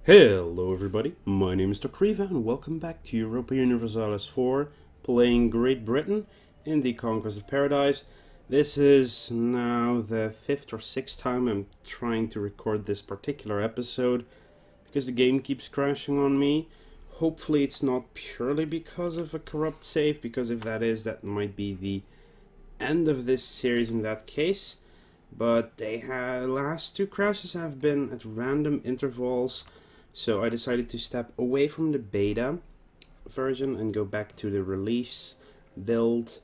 Hello everybody, my name is Dr. Riva and welcome back to Europa Universalis 4, playing Great Britain in the Conquest of Paradise. This is now the 5th or 6th time I'm trying to record this particular episode because the game keeps crashing on me. Hopefully it's not purely because of a corrupt save, because if that is, that might be the end of this series in that case. But last two crashes have been at random intervals. So I decided to step away from the beta version and go back to the release build.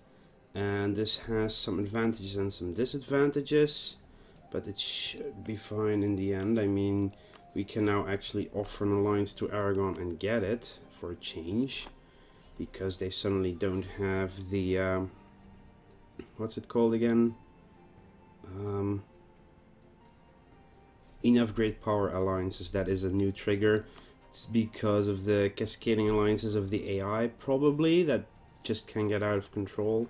And this has some advantages and some disadvantages, but it should be fine in the end. I mean, we can now actually offer an alliance to Aragon and get it for a change, because they suddenly don't have the what's it called again? Enough great power alliances. That is a new trigger. It's because of the cascading alliances of the AI, probably, that just can't get out of control.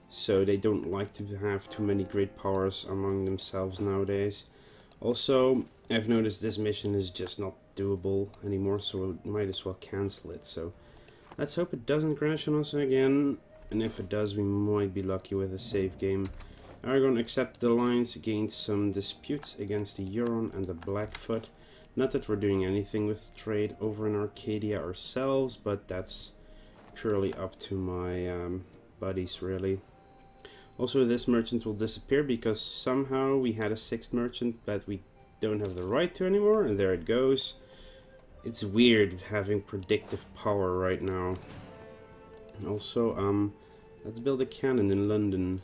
So they don't like to have too many great powers among themselves nowadays. Also, I've noticed this mission is just not doable anymore, so we might as well cancel it. So let's hope it doesn't crash on us again, and if it does, we might be lucky with a save game. Aragon accept the alliance, gains some disputes against the Euron and the Blackfoot. Not that we're doing anything with trade over in Arcadia ourselves, but that's purely up to my buddies, really. Also, this merchant will disappear because somehow we had a 6th merchant that we don't have the right to anymore, and there it goes. It's weird having predictive power right now. Also, let's build a cannon in London.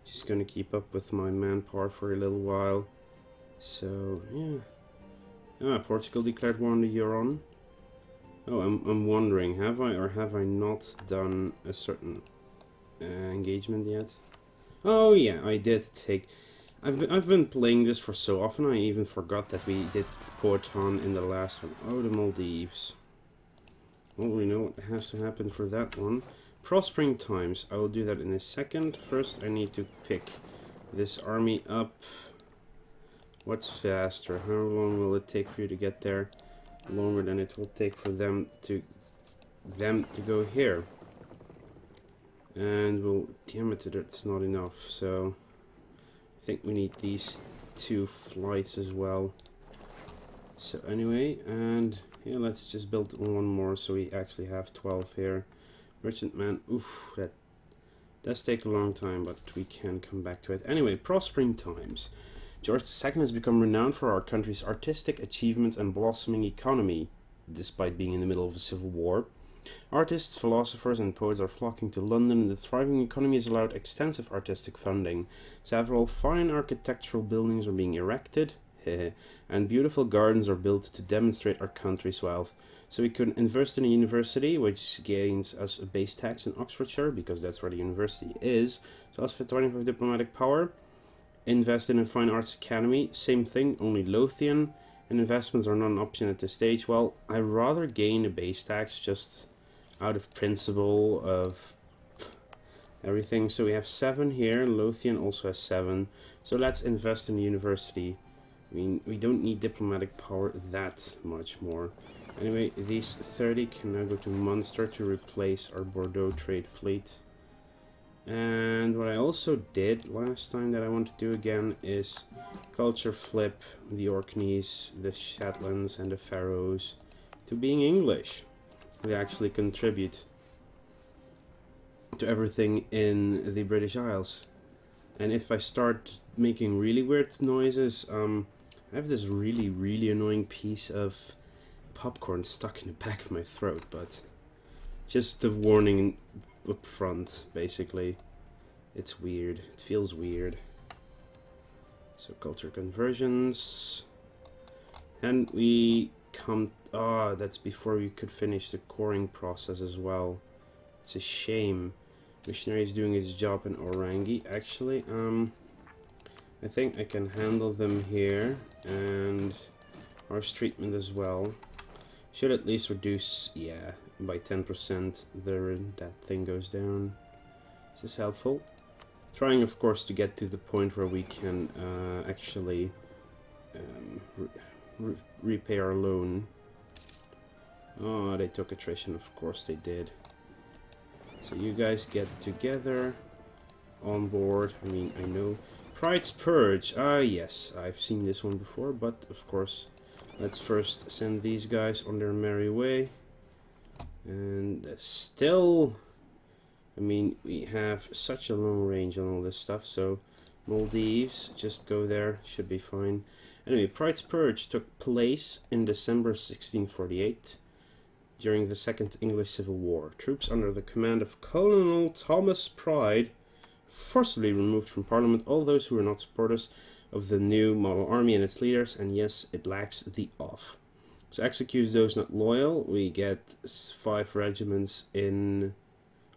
Just gonna keep up with my manpower for a little while. So yeah. Portugal declared war on the Euron. Oh, I'm wondering, have I or have I not done a certain engagement yet? Oh yeah, I did take. I've been playing this for so often. I even forgot that we did Porton in the last one. Oh, the Maldives. Well, we know what has to happen for that one. Prospering times. I will do that in a second. First, I need to pick this army up. What's faster? How long will it take for you to get there? Longer than it will take for them to go here. And we'll damn it, it's not enough. So I think we need these 2 flights as well. So anyway, and yeah, let's just build one more so we actually have 12 here. Merchantman, oof, that does take a long time, but we can come back to it. Anyway, prospering times. George II has become renowned for our country's artistic achievements and blossoming economy, despite being in the middle of a civil war. Artists, philosophers, and poets are flocking to London, and the thriving economy has allowed extensive artistic funding. Several fine architectural buildings are being erected, and beautiful gardens are built to demonstrate our country's wealth. So we could invest in a university, which gains us a base tax in Oxfordshire, because that's where the university is. So as for 25 diplomatic power. Invest in a fine arts academy, same thing, only Lothian. And investments are not an option at this stage. Well, I rather gain a base tax just out of principle of everything. So we have 7 here, Lothian also has 7. So let's invest in the university. I mean, we don't need diplomatic power that much more. Anyway, these 30 can now go to Munster to replace our Bordeaux trade fleet. And what I also did last time that I want to do again is culture flip the Orkneys, the Shetlands and the Faroes to being English. They actually contribute to everything in the British Isles. And if I start making really weird noises, I have this really annoying piece of popcorn stuck in the back of my throat, but just the warning up front, basically. It's weird. It feels weird. So culture conversions. And we come... Ah, that's before we could finish the coring process as well. It's a shame. Missionary is doing his job in Orangi. Actually, I think I can handle them here. And harsh treatment as well. Should at least reduce, yeah, by 10% that thing goes down. This is helpful. Trying, of course, to get to the point where we can actually repay our loan. Oh, they took attrition, of course they did. So you guys get together on board. I mean, I know. Pride's Purge. Ah, yes, I've seen this one before, but of course, let's first send these guys on their merry way. And still, I mean, we have such a long range on all this stuff, so Maldives, just go there, should be fine. Anyway, Pride's Purge took place in December 1648 during the Second English Civil War. Troops under the command of Colonel Thomas Pride forcibly removed from Parliament all those who were not supporters of the new model army and its leaders, and yes, it lacks the off. So executes those not loyal. We get 5 regiments in,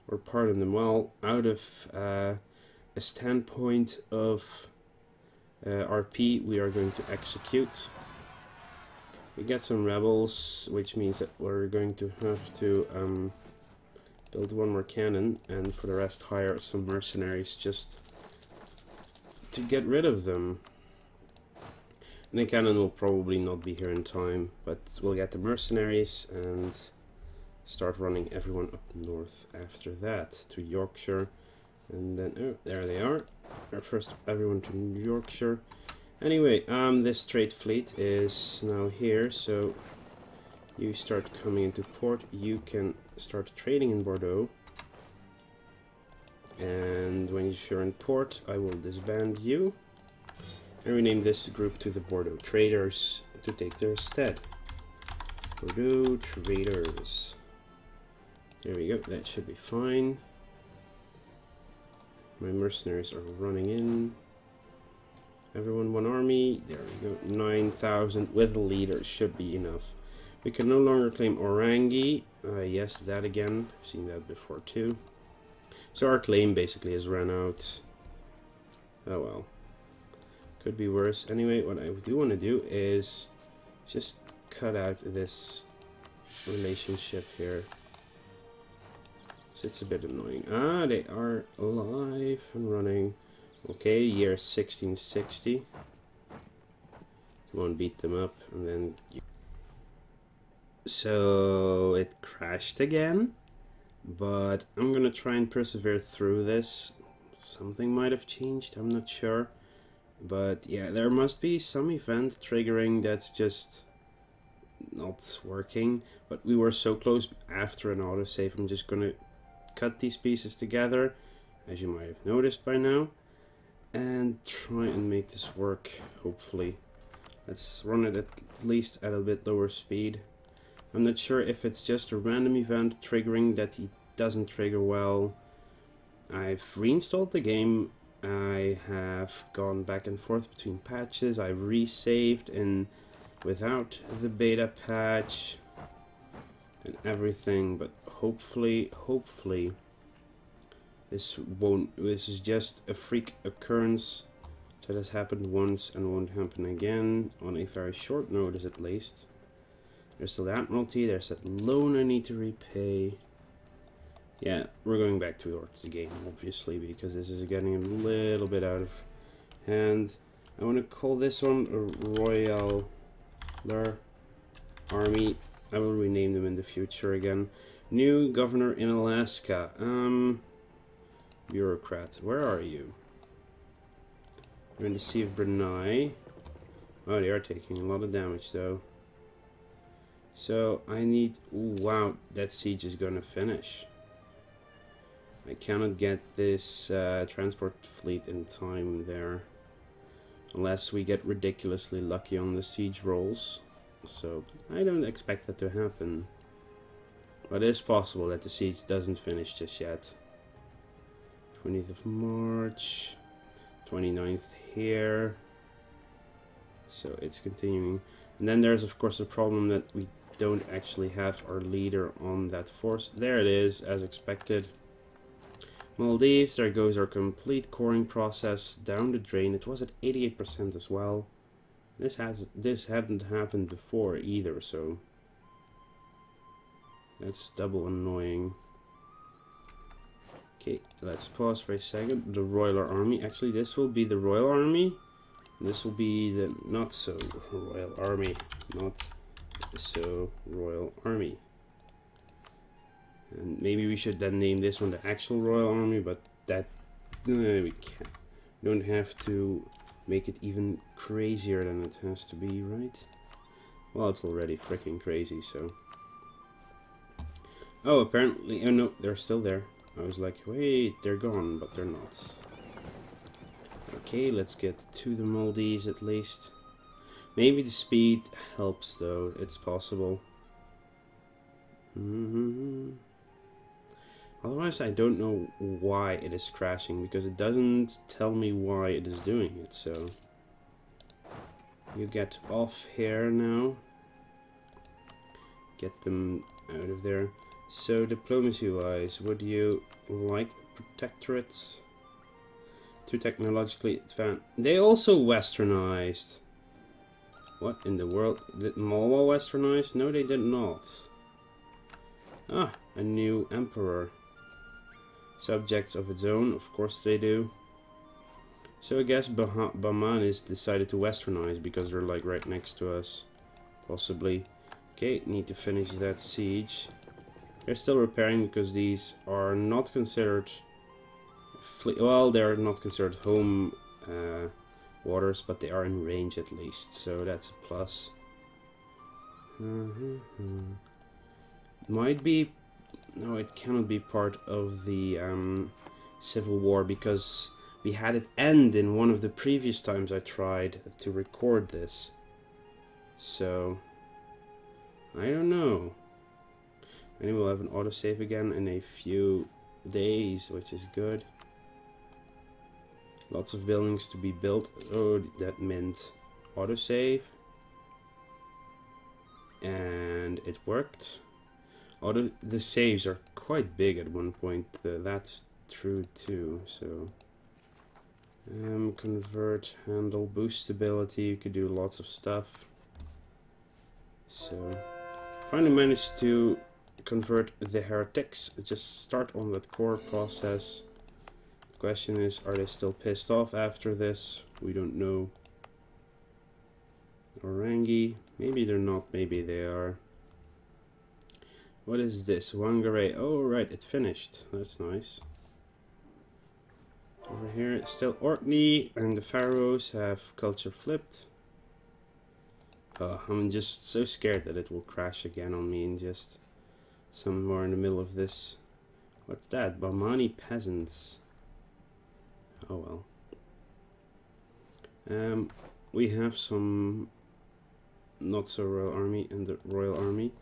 or pardon them well, out of a standpoint of RP, we are going to execute. We get some rebels, which means that we're going to have to build 1 more cannon, and for the rest hire some mercenaries just to get rid of them. And the cannon will probably not be here in time, but we'll get the mercenaries and start running everyone up north after that to Yorkshire. And then, oh, there they are. First, everyone to Yorkshire. Anyway, this trade fleet is now here, so you start coming into port. You can start trading in Bordeaux. And when you're in port, I will disband you. And rename this group to the Bordeaux Traders to take their stead. Bordeaux Traders. There we go, that should be fine. My mercenaries are running in. Everyone 1 army. There we go. 9,000 with a leader should be enough. We can no longer claim Orangi. Yes, that again. I've seen that before too. So our claim basically has run out. Oh well. Could be worse. Anyway, what I do want to do is just cut out this relationship here. So it's a bit annoying. Ah, they are alive and running. Okay, year 1660. Come on, beat them up, and then... So, it crashed again, but I'm gonna try and persevere through this. Something might have changed, I'm not sure. But yeah, there must be some event triggering that's just not working. But we were so close after an autosave. I'm just gonna cut these pieces together, as you might have noticed by now, and try and make this work, hopefully. Let's run it at least at a bit lower speed. I'm not sure if it's just a random event triggering that it doesn't trigger well. I've reinstalled the game. I have gone back and forth between patches. I resaved in without the beta patch and everything, but hopefully this is just a freak occurrence that has happened once and won't happen again on a very short notice at least. There's still the Admiralty, there's that loan I need to repay. Yeah, we're going back towards the game, obviously, because this is getting a little bit out of hand. I want to call this one a Royal Army. I will rename them in the future again. New governor in Alaska. Bureaucrat, where are you? You're in the Sea of Brunei. Oh, they are taking a lot of damage, though. So, I need... Ooh, wow, that siege is gonna finish. I cannot get this transport fleet in time there. Unless we get ridiculously lucky on the siege rolls. So, I don't expect that to happen. But it is possible that the siege doesn't finish just yet. 20th of March. 29th here. So, it's continuing. And then there's, of course, the problem that we don't actually have our leader on that force. There it is, as expected. Maldives, there goes our complete coring process down the drain. It was at 88% as well. This hadn't happened before either, so that's double annoying. Okay, let's pause for a second. The Royal Army. Actually, this will be the Royal Army. This will be the not so royal army. Not so royal army. And maybe we should then name this one the actual royal army, but that we can't. We don't have to make it even crazier than it has to be, right? Well, it's already freaking crazy, so. Oh, apparently, oh no, they're still there. I was like, wait, they're gone, but they're not. Okay, let's get to the Maldives at least. Maybe the speed helps though, it's possible. Otherwise I don't know why it is crashing, because it doesn't tell me why it is doing it, so. You get off here now. Get them out of there. So diplomacy wise, would you like protectorates? Too technologically advanced. They also westernized. What in the world? Did Malwa westernize? No, they did not. Ah, a new emperor. Subjects of its own, of course they do. So I guess Baman is decided to westernize because they're like right next to us. Possibly. Okay, need to finish that siege. They're still repairing because these are not considered... well, they're not considered home waters, but they are in range at least, so that's a plus. Might be... no, it cannot be part of the Civil War, because we had it end in one of the previous times I tried to record this. So, I don't know. Maybe we'll have an autosave again in a few days, which is good. Lots of buildings to be built. Oh, that meant autosave. And it worked. The saves are quite big at one point. That's true too. So, convert, handle, boost stability. You could do lots of stuff. So, finally managed to convert the heretics. Just start on that core process. The question is, are they still pissed off after this? We don't know. Orangi, maybe they're not, maybe they are. What is this? Wangare. Oh right, it finished. That's nice. Over here, still Orkney and the Faroes have culture flipped. I'm just so scared that it will crash again on me and just somewhere in the middle of this. What's that? Bamani peasants. Oh well. We have some not so royal army and the royal army,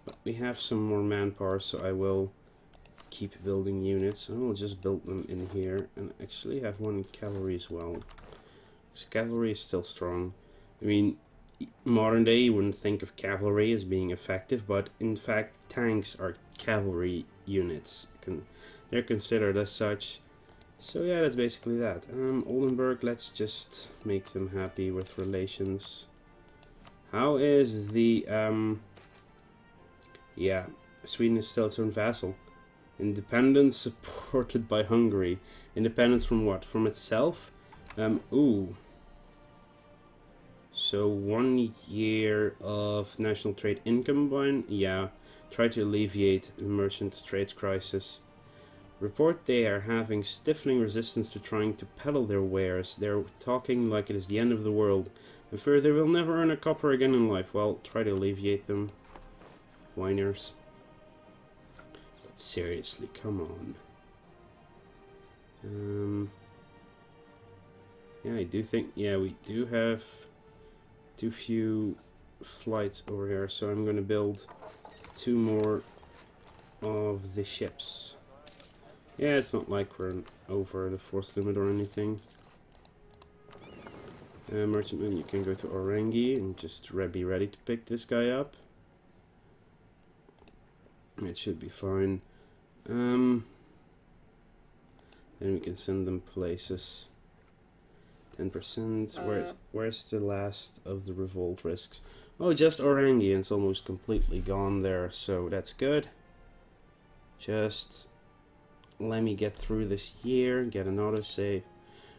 but we have some more manpower, so I will keep building units. I will just build them in here and actually have one cavalry as well. Because cavalry is still strong. I mean, modern day you wouldn't think of cavalry as being effective, but in fact tanks are cavalry units. They're considered as such. So yeah, that's basically that. Oldenburg, let's just make them happy with relations. How is the yeah, Sweden is still its own vassal. Independence supported by Hungary. Independence from what? From itself? Ooh. So 1 year of national trade income combined? Yeah. Try to alleviate the merchant trade crisis. Report they are having stifling resistance to trying to peddle their wares. They're talking like it is the end of the world. And fear they will never earn a copper again in life. Well, try to alleviate them. Whiners. But seriously, come on. Yeah, I do think, yeah, we do have too few flights over here, so I'm gonna build 2 more of the ships. Yeah, it's not like we're over the force limit or anything. Merchantman, you can go to Orangi and just be ready to pick this guy up. It should be fine. Then we can send them places. 10%. Where's the last of the revolt risks? Oh, just Orangi, and it's almost completely gone there, so that's good. Just let me get through this year, get an autosave.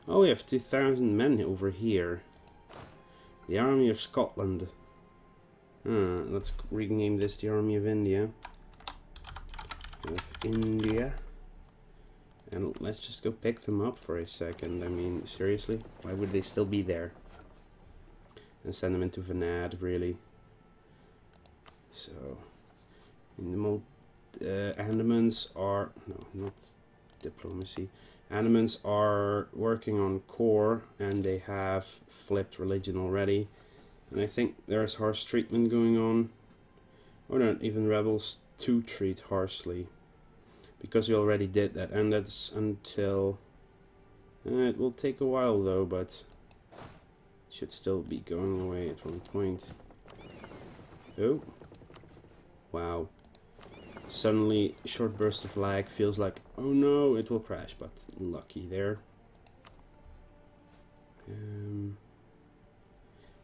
Oh, we have 2,000 men over here. The Army of Scotland. Let's rename this the Army of India. And let's just go pick them up for a second. I mean, seriously, why would they still be there? And send them into Vanad, really. So, in the Andamans are, no, not diplomacy. Andamans are working on core, and they have flipped religion already. And I think there's harsh treatment going on. Or not even rebels to treat harshly. Because we already did that, and that's until... it will take a while though, but... should still be going away at one point. Oh. Wow. Suddenly, short burst of lag feels like, oh no, it will crash, but lucky there.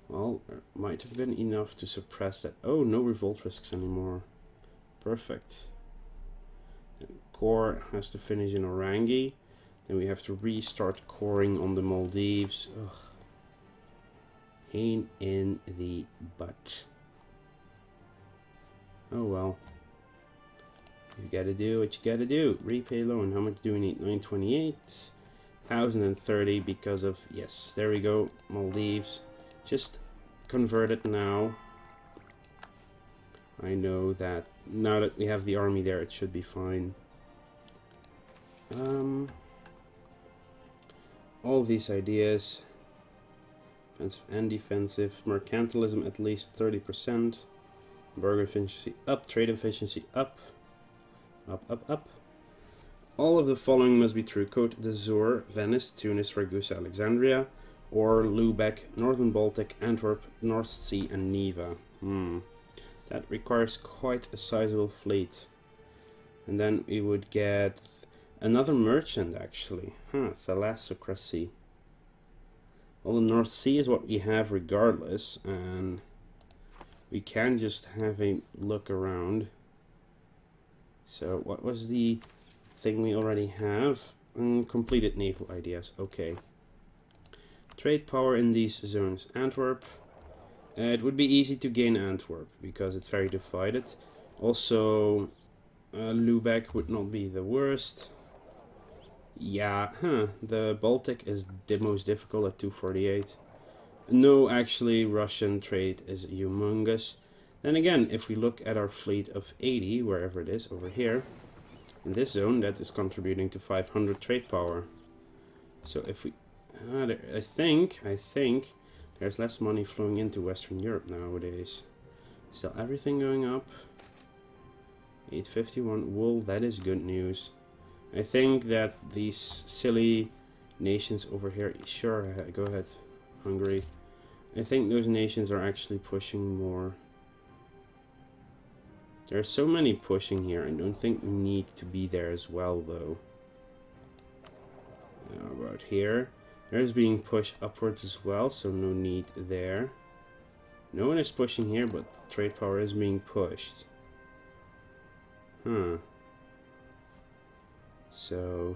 Well, there might have been enough to suppress that. Oh, no revolt risks anymore. Perfect. And core has to finish in Orangi. Then we have to restart coring on the Maldives. Ugh. Pain in the butt. Oh well. You gotta do what you gotta do. Repay loan. How much do we need? 928. 1030 because of... yes, there we go. Maldives. Just convert it now. I know that now that we have the army there, it should be fine. All these ideas, offensive and defensive, mercantilism at least 30%, burger efficiency up, trade efficiency up, up. All of the following must be true: Côte d'Azur, Venice, Tunis, Ragusa, Alexandria, or Lubeck, Northern Baltic, Antwerp, North Sea, and Neva. That requires quite a sizable fleet. And then we would get another merchant, actually. Thalassocracy. Well, the North Sea is what we have regardless, and we can just have a look around. So, what was the thing we already have? Completed naval ideas. Okay. Trade power in these zones. Antwerp. It would be easy to gain Antwerp because it's very divided. Also, Lubeck would not be the worst. Yeah, the Baltic is the most difficult at 248. No, actually, Russian trade is humongous. Then again, if we look at our fleet of 80, wherever it is, over here, in this zone, that is contributing to 500 trade power. So if we... I think there's less money flowing into Western Europe nowadays. Still everything going up. 851 wool, that is good news. I think that these silly nations over here, sure, go ahead, Hungary. I think those nations are actually pushing more. There are so many pushing here. I don't think we need to be there as well, though. How about here? There's being pushed upwards as well, so no need there. No one is pushing here, but trade power is being pushed. So,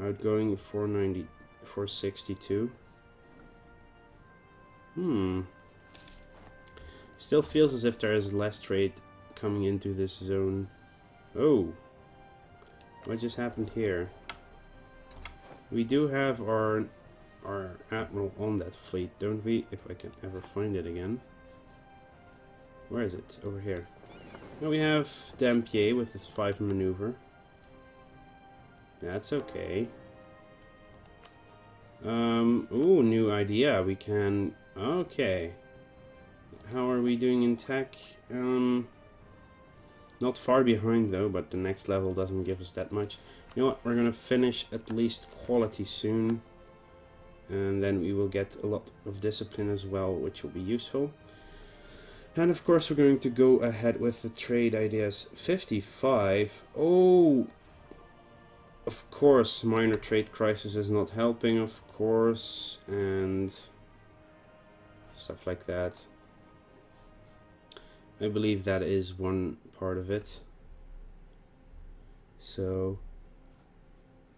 outgoing 490, 462. Still feels as if there is less trade coming into this zone. Oh, what just happened here? We do have our admiral on that fleet, don't we? If I can ever find it again. Where is it? Over here. Now we have Dampier with its 5 maneuver. That's okay. Ooh, new idea. We can... okay. How are we doing in tech? Not far behind though, but the next level doesn't give us that much. You know what? We're gonna finish at least quality soon. And then we will get a lot of discipline as well, which will be useful. And of course we're going to go ahead with the trade ideas. 55. Oh! Of course, minor trade crisis is not helping, of course. And stuff like that. I believe that is one part of it. So,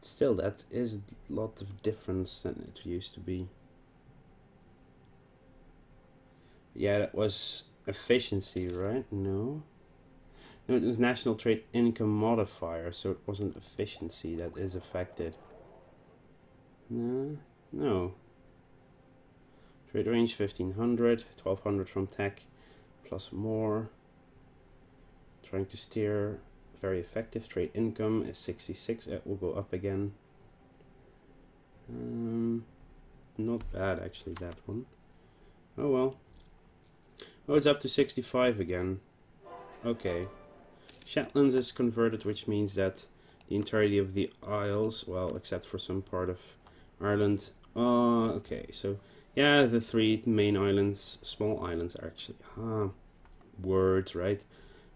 still, that is a lot of difference than it used to be. Yeah, that was efficiency, right? No. No, it was national trade income modifier, so it wasn't efficiency that is affected. No. No. Trade range 1500, 1200 from tech, plus more. Trying to steer, very effective. Trade income is 66, it will go up again. Not bad actually, that one. Oh well. Oh, it's up to 65 again. Okay. Shetlands is converted, which means that the entirety of the Isles, well, except for some part of Ireland. Okay, so yeah, the 3 main islands, small islands are actually, words, right?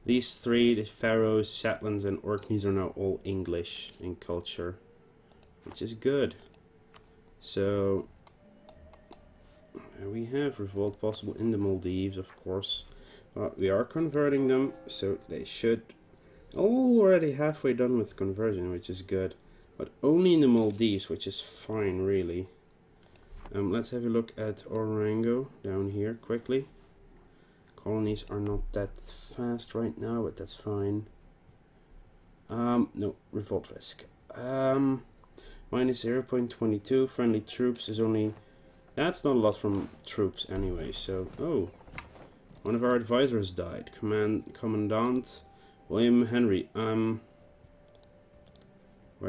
These 3, the Faroes, Shetlands, and Orkneys, are now all English in culture, which is good. So we have revolt possible in the Maldives, of course. We are converting them, so they should already halfway done with conversion, which is good. But only in the Maldives, which is fine, really. Let's have a look at Orango down here quickly. Colonies are not that fast right now, but that's fine. No, revolt risk. Minus 0.22. Friendly troops is only... That's not a lot from troops anyway, so... Oh, one of our advisors died. Commandant William Henry. Where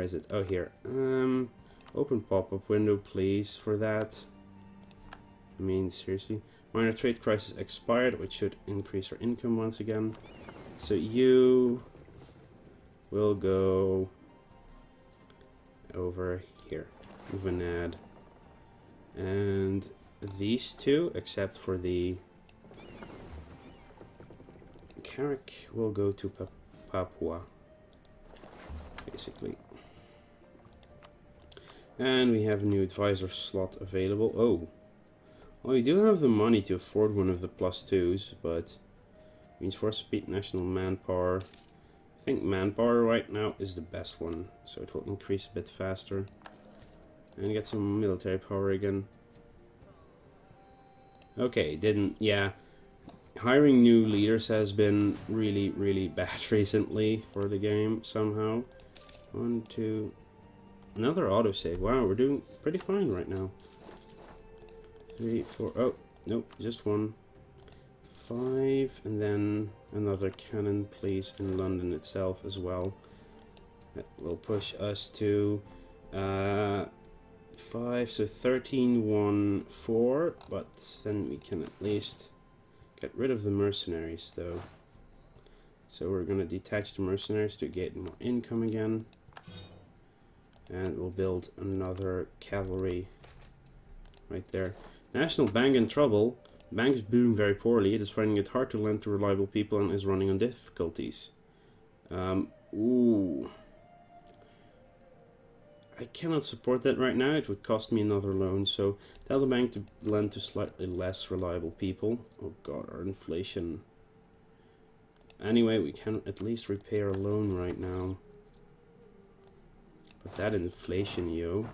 is it? Oh, here. Open pop-up window, please, for that. I mean, seriously. Minor trade crisis expired, which should increase our income once again. So you will go over here. Move an ad. And these 2, except for the Carrick, will go to Papua, basically. And we have a new advisor slot available. Oh, well, we do have the money to afford one of the +2s, but means for speed, national manpower. I think manpower right now is the best one, so it will increase a bit faster. And get some military power again. Okay, didn't, yeah. Hiring new leaders has been really, really bad recently for the game, somehow. 1, 2... Another autosave. Wow, we're doing pretty fine right now. 3, 4... Oh, nope, just 1. 5, and then another cannon, please, in London itself as well. That will push us to 5, so 13, 1, 4, but then we can at least get rid of the mercenaries, though. So we're going to detach the mercenaries to get more income again. And we'll build another cavalry right there. National Bank in trouble. Bank is doing very poorly. It is finding it hard to lend to reliable people and is running on difficulties. Ooh. I cannot support that right now. It would cost me another loan. So tell the bank to lend to slightly less reliable people. Oh god, our inflation. Anyway, we can at least repay our loan right now. But that inflation, yo.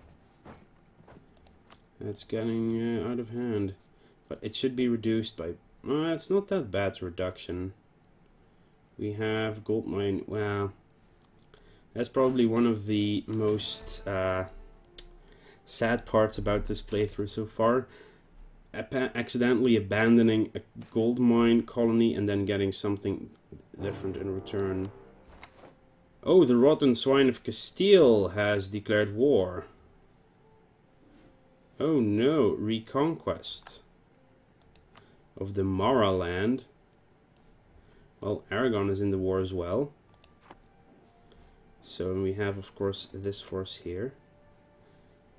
That's getting out of hand. But it should be reduced by... it's not that bad reduction. We have gold mine. Wow. That's probably one of the most sad parts about this playthrough so far. Accidentally abandoning a gold mine colony and then getting something different in return. Oh, the Rotten Swine of Castile has declared war. Oh no, reconquest of the Mara land. Well, Aragon is in the war as well. So we have, of course, this force here.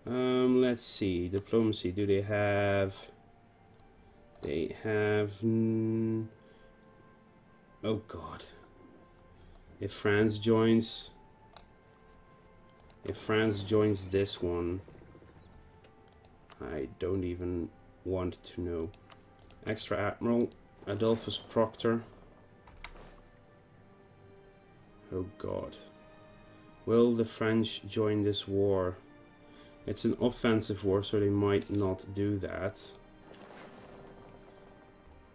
Let's see, diplomacy. Do they have? They have. Oh God. If France joins this one, I don't even want to know. Extra Admiral Adolphus Proctor. Oh God. Will the French join this war? It's an offensive war, so they might not do that.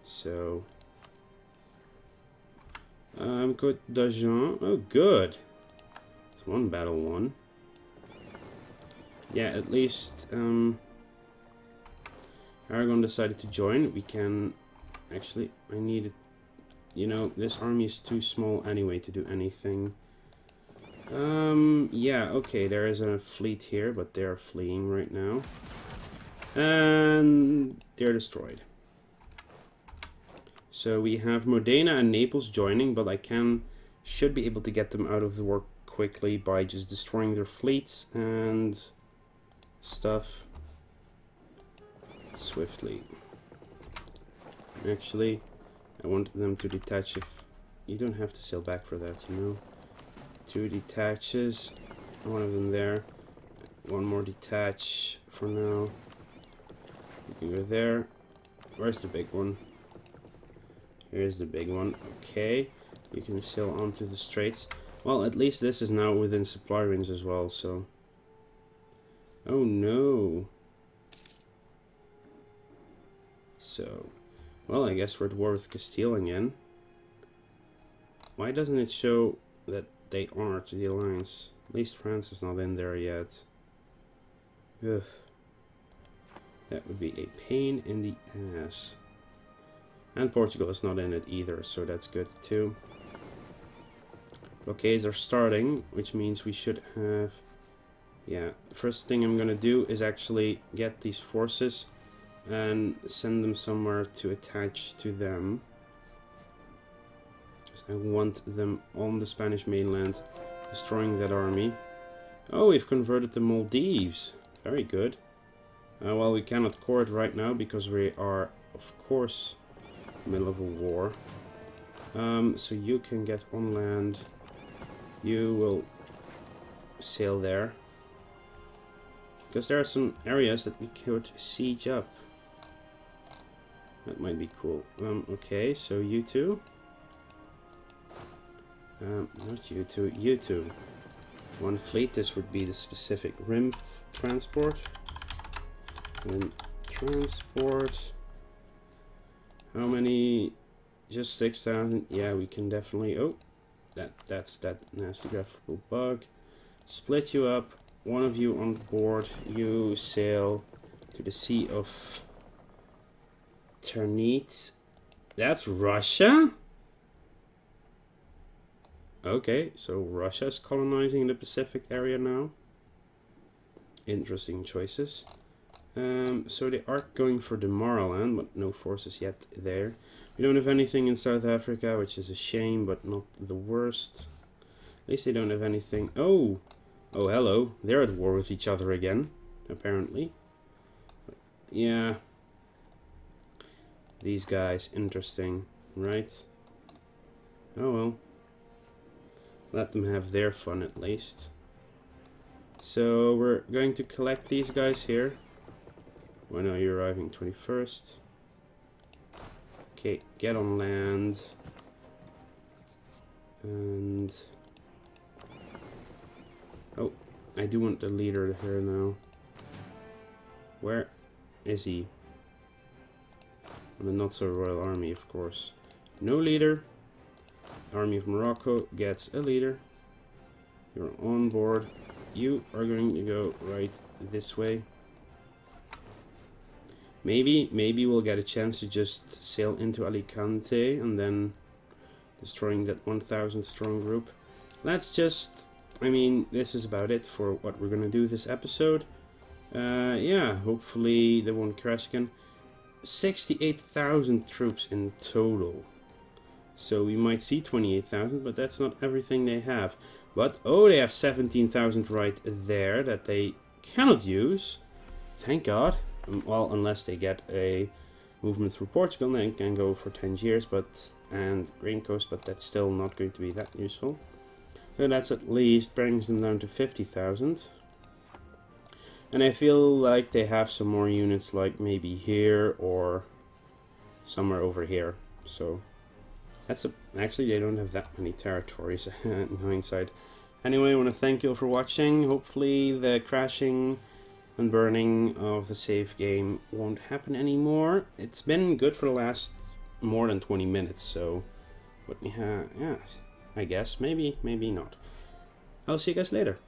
So Côte d'Argent. Oh, good. It's one battle won. Yeah, at least Aragon decided to join. We can actually. I need it. You know, this army is too small anyway to do anything. Yeah, okay, there is a fleet here, but they are fleeing right now. And they're destroyed. So we have Modena and Naples joining, but I should be able to get them out of the war quickly by just destroying their fleets and stuff swiftly. Actually, I want them to detach. If you don't have to sail back for that, you know. 2 detaches, one of them there, one more detach for now. You can go there. Where's the big one? Here's the big one. Okay, you can sail onto the straits. Well, at least this is now within supply range as well, so. Oh no. So, well, I guess we're at war with Castile again. Why doesn't it show that they honored the alliance? At least France is not in there yet. Ugh. That would be a pain in the ass. And Portugal is not in it either, so that's good too. Blockades are starting, which means we should have... Yeah, first thing I'm gonna do is actually get these forces and send them somewhere to attach to them. I want them on the Spanish mainland, destroying that army. Oh, we've converted the Maldives. Very good. Well, we cannot court right now because we are, of course, in the middle of a war. So you can get on land. You will sail there. Because there are some areas that we could siege up. That might be cool. Okay, so you two. Not you two, you two. One fleet, this would be the specific rim transport. Rim transport. How many? Just 6,000. Yeah, we can definitely. Oh, that's that nasty graphical bug. Split you up. One of you on board. You sail to the Sea of Ternate. That's Russia? Okay, so Russia is colonizing the Pacific area now. Interesting choices. So they are going for the Tomorrowland, but no forces yet there. We don't have anything in South Africa, which is a shame, but not the worst. At least they don't have anything. Oh! Oh, hello. They're at war with each other again, apparently. Yeah. These guys, interesting, right? Oh well. Let them have their fun at least. So we're going to collect these guys here. When are you arriving? 21st. Okay, get on land. And... oh, I do want the leader here now. Where is he? On the not so royal army, of course. No leader. Army of Morocco gets a leader. You're on board. You are going to go right this way. Maybe we'll get a chance to just sail into Alicante and then destroying that 1,000 strong group. Let's just, I mean, this is about it for what we're gonna do this episode. Yeah, hopefully they won't crash again. 68,000 troops in total. So we might see 28,000, but that's not everything they have. But, oh, they have 17,000 right there that they cannot use. Thank God. Well, unless they get a movement through Portugal, then it can go for 10 years, and Grain Coast, but that's still not going to be that useful. So that's at least brings them down to 50,000. And I feel like they have some more units, like maybe here or somewhere over here. So that's actually they don't have that many territories in hindsight. Anyway, I want to thank you all for watching. Hopefully the crashing and burning of the save game won't happen anymore. It's been good for the last more than 20 minutes, so what we have, yeah, I guess, maybe not. I'll see you guys later.